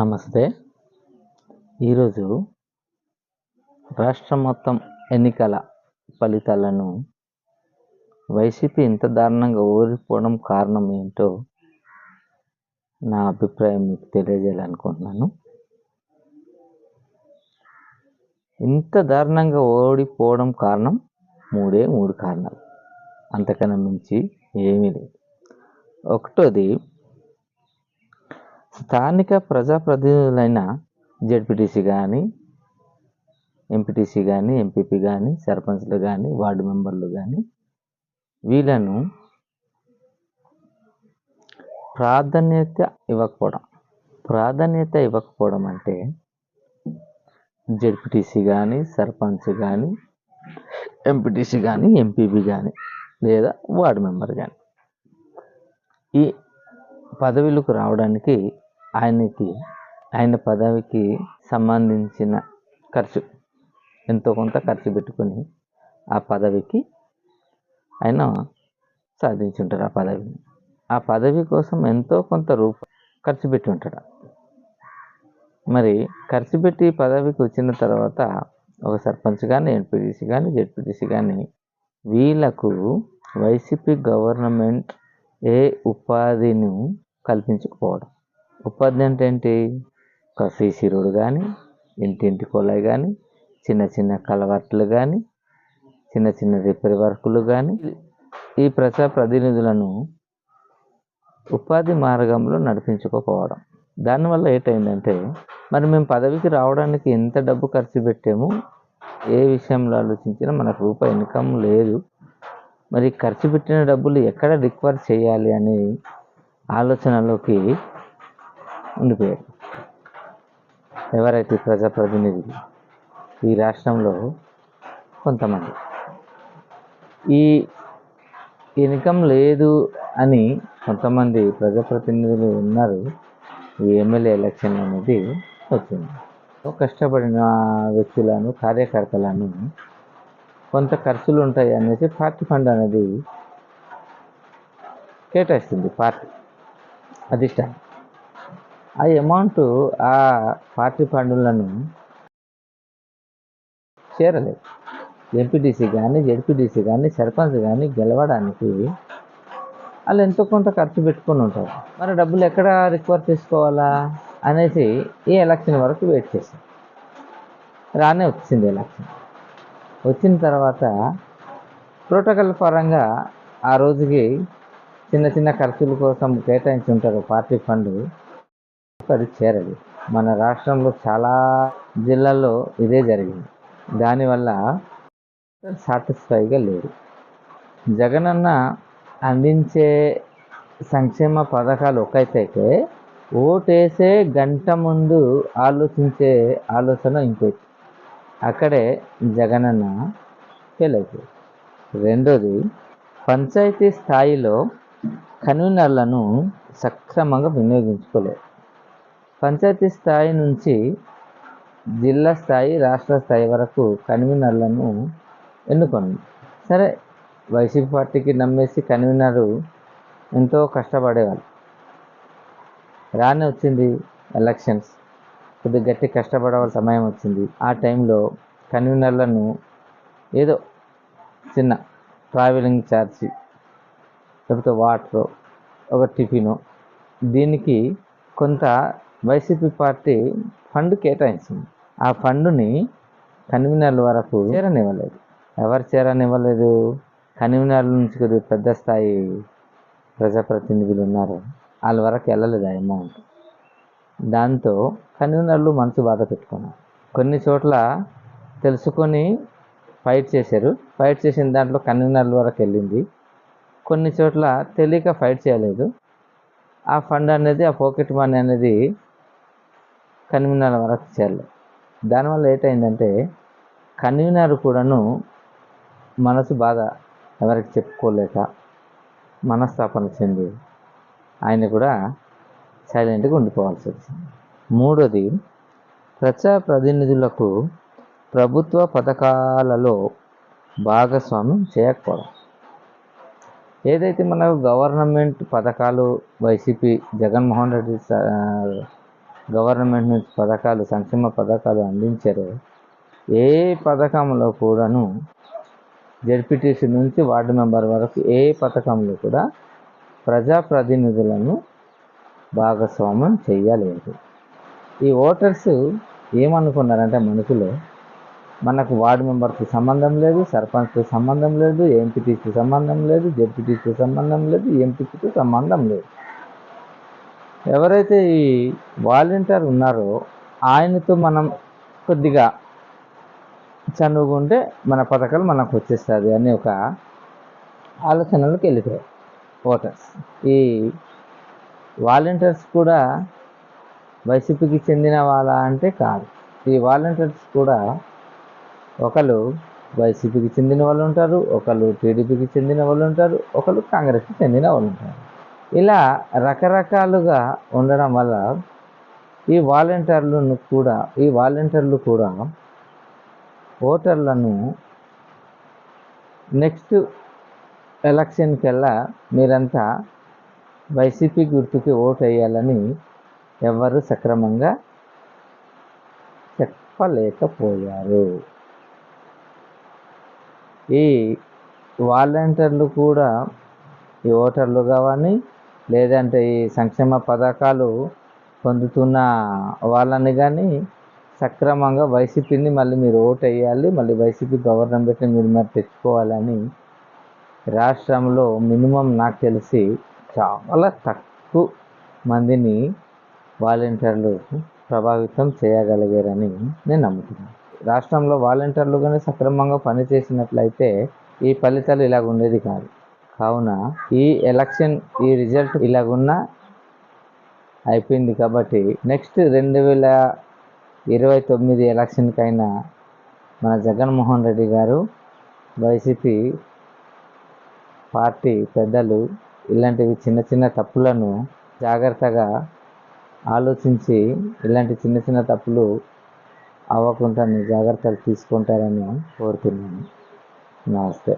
నమస్తే. ఈరోజు రాష్ట్రం మొత్తం ఎన్నికల ఫలితాలను వైసీపీ ఇంత దారుణంగా ఓడిపోవడం కారణం ఏంటో నా అభిప్రాయం మీకు తెలియజేయాలనుకుంటున్నాను. ఇంత దారుణంగా ఓడిపోవడం కారణం మూడు కారణాలు, అంతకన్నా మించి ఏమీ లేదు. ఒకటోది, స్థానిక ప్రజాప్రతినిధులైన జెడ్పీటీసీ కానీ, ఎంపీటీసీ కానీ, ఎంపీపీ కానీ, సర్పంచ్లు కానీ, వార్డు మెంబర్లు కానీ వీళ్ళను ప్రాధాన్యత ఇవ్వకపోవడం అంటే జెడ్పీటీసీ కానీ, సర్పంచ్ కానీ, ఎంపీటీసీ కానీ, ఎంపీపీ కానీ లేదా వార్డు మెంబర్ కానీ ఈ పదవులకు రావడానికి ఆయన పదవికి సంబంధించిన ఎంతో కొంత ఖర్చు పెట్టుకొని ఆ పదవికి ఆయన సాధించి ఉంటారు. ఆ పదవి కోసం ఎంతో కొంత ఖర్చు పెట్టి ఉంటాడు. మరి ఖర్చు పెట్టి పదవికి వచ్చిన తర్వాత ఒక సర్పంచ్ కానీ, ఎంపీటీసీ కానీ, జెడ్పీటీసీ కానీ వీళ్ళకు వైసీపీ గవర్నమెంట్ ఏ ఉపాధిని కల్పించకపోవడం. ఉపాధి అంటే ఏంటి? ఒక సీసీ రోడ్ కానీ, ఇంటింటి కొలాయి కానీ, చిన్న చిన్న కలవర్ట్లు కానీ, చిన్న చిన్న రిపేర్ వర్కులు కానీ ఈ ప్రజాప్రతినిధులను ఉపాధి మార్గంలో నడిపించుకోకపోవడం. దానివల్ల ఏంటైందంటే, మరి మేము పదవికి రావడానికి ఎంత డబ్బు ఖర్చు పెట్టాము, ఏ విషయంలో ఆలోచించినా మనకు రూపాయి ఇన్కమ్ లేదు, మరి ఖర్చు పెట్టిన డబ్బులు ఎక్కడ రికవర్ చేయాలి అనే ఆలోచనలోకి ఉండిపోయారు ఎవరైతే ప్రజాప్రతినిధులు. ఈ రాష్ట్రంలో కొంతమంది ఈ ఇన్కమ్ లేదు అని కొంతమంది ప్రజాప్రతినిధులు ఉన్నారు. ఈ ఎమ్మెల్యే ఎలక్షన్ అనేది వచ్చింది. కష్టపడిన వ్యక్తులను, కార్యకర్తలను కొంత ఖర్చులు ఉంటాయి అనేసి పార్టీ ఫండ్ అనేది కేటాయిస్తుంది పార్టీ అధిష్టానం. ఆ అమౌంట్ ఆ పార్టీ ఫండ్లను చేరలేదు. ఎంపీటీసీ కానీ, జెడ్పీటీసీ కానీ, సర్పంచ్ కానీ గెలవడానికి వాళ్ళు ఎంతో కొంత ఖర్చు పెట్టుకొని ఉంటారు. మరి డబ్బులు ఎక్కడ రికవర్ చేసుకోవాలా అనేసి ఈ ఎలక్షన్ వరకు వెయిట్ చేశారు. రానే వచ్చింది ఎలక్షన్. వచ్చిన తర్వాత ప్రోటోకాల్ పరంగా ఆ రోజుకి చిన్న చిన్న ఖర్చుల కోసం కేటాయించి ఉంటారు పార్టీ ఫండ్, అది చేరదు. మన రాష్ట్రంలో చాలా జిల్లాల్లో ఇదే జరిగింది. దానివల్ల సాటిస్ఫైగా లేదు. జగనన్న అందించే సంక్షేమ పథకాలు ఒకటైతే ఓటేసే గంట ముందు ఆలోచించే ఆలోచన ఇంకోటి. అక్కడే జగనన్న ఫెయిల్ అయిపోయింది. రెండోది, పంచాయతీ స్థాయిలో కన్వీనర్లను సక్రమంగా వినియోగించుకోలేదు. పంచాయతీ స్థాయి నుంచి జిల్లా స్థాయి, రాష్ట్ర స్థాయి వరకు కన్వీనర్లను ఎన్నుకోండి. సరే, వైసీపీ పార్టీకి నమ్మేసి కన్వీనరు ఎంతో కష్టపడేవాళ్ళు. రానే వచ్చింది ఎలక్షన్స్, కొద్దిగా గట్టి కష్టపడవలసిన సమయం వచ్చింది. ఆ టైంలో కన్వీనర్లను ఏదో చిన్న ట్రావెలింగ్ ఛార్జీ, లేకపోతే వాటర్, ఒక టిఫిను, దీనికి కొంత వైసీపీ పార్టీ ఫండ్ కేటాయించింది. ఆ ఫండుని కన్వీనర్ల వరకు చేరనివ్వలేదు. ఎవరు చేరనివ్వలేదు? కన్వీనర్ల నుంచి కొద్దిగా పెద్ద స్థాయి ప్రజాప్రతినిధులు ఉన్నారు, వాళ్ళ వరకు వెళ్ళలేదు ఆ అమౌంట్. దాంతో కన్వీనర్లు మనసు బాధ పెట్టుకున్నారు. కొన్ని చోట్ల తెలుసుకొని ఫైట్ చేశారు. ఫైట్ చేసిన దాంట్లో కన్వీనర్ల వరకు వెళ్ళింది. కొన్ని చోట్ల తెలియక ఫైట్ చేయలేదు. ఆ ఫండ్ అనేది, ఆ పాకెట్ మనీ అనేది కన్వీనర్ల వరకు చేరలేదు. దానివల్ల ఏంటైందంటే, కన్వీనర్ కూడాను మనసు బాధ ఎవరికి చెప్పుకోలేక మనస్తాపన చెంది ఆయన కూడా సైలెంట్గా ఉండిపోవాల్సి వచ్చింది. మూడోది, ప్రజాప్రతినిధులకు ప్రభుత్వ పథకాలలో భాగస్వామ్యం చేయకపోవడం. ఏదైతే మనకు గవర్నమెంట్ పథకాలు వైసీపీ జగన్మోహన్ రెడ్డి గవర్నమెంట్ నుంచి పథకాలు, సంక్షేమ పథకాలు అందించారో ఏ పథకంలో కూడాను జెడ్పీటీసీ నుంచి వార్డు మెంబర్ వరకు ఏ పథకంలో కూడా ప్రజాప్రతినిధులను భాగస్వామ్యం చేయలేదు. ఈ ఓటర్స్ ఏమనుకున్నారంటే మనసులో, మనకు వార్డు మెంబర్కి సంబంధం లేదు, సర్పంచ్కి సంబంధం లేదు, ఎంపీటీసీ సంబంధం లేదు, జెడ్పీటీసీ సంబంధం లేదు, ఎంపీకి సంబంధం లేదు. ఎవరైతే ఈ వాలంటీర్ ఉన్నారో ఆయనతో మనం కొద్దిగా చనువుకుంటే మన పథకాలు మనకు వచ్చేస్తుంది అని ఒక ఆలోచనలోకి వెళ్ళిపోయారు ఓటర్స్. ఈ వాలంటీర్స్ కూడా వైసీపీకి చెందిన వాళ్ళ అంటే కాదు. ఈ వాలంటీర్స్ కూడా ఒకళ్ళు వైసీపీకి చెందిన వాళ్ళు ఉంటారు, ఒకళ్ళు టీడీపీకి చెందిన వాళ్ళు ఉంటారు, ఒకళ్ళు కాంగ్రెస్కి చెందిన వాళ్ళు ఉంటారు. ఇలా రకరకాలుగా ఉండడం వల్ల ఈ వాలంటీర్లు కూడా ఓటర్లను నెక్స్ట్ ఎలక్షన్కెల్లా మీరంతా వైసీపీ గుర్తుకి ఓటు వేయాలని ఎవరు సక్రమంగా చెప్పలేకపోయారు. ఈ వాలంటీర్లు కూడా ఈ ఓటర్లు కానీ లేదంటే ఈ సంక్షేమ పథకాలు పొందుతున్న వాళ్ళని కానీ సక్రమంగా వైసీపీని మళ్ళీ మీరు ఓటు వేయాలి, మళ్ళీ వైసీపీ గవర్నమెంట్ని మీరు మరి తెచ్చుకోవాలని రాష్ట్రంలో మినిమం నాకు తెలిసి చాలా తక్కువ మందిని వాలంటీర్లు ప్రభావితం చేయగలిగారని నేను నమ్ముతున్నాను. రాష్ట్రంలో వాలంటీర్లు కానీ సక్రమంగా పనిచేసినట్లయితే ఈ ఫలితాలు ఇలాగ ఉండేది కాదు. కావున ఈ ఎలక్షన్ ఈ రిజల్ట్ ఇలాగున్నా అయిపోయింది కాబట్టి నెక్స్ట్ 2029 ఎలక్షన్కైనా మన జగన్మోహన్ రెడ్డి గారు, వైసీపీ పార్టీ పెద్దలు ఇలాంటివి చిన్న చిన్న తప్పులను జాగ్రత్తగా ఆలోచించి ఇలాంటి చిన్న చిన్న తప్పులు అవ్వకుండా జాగ్రత్తలు తీసుకుంటారని కోరుతున్నాను. నమస్తే.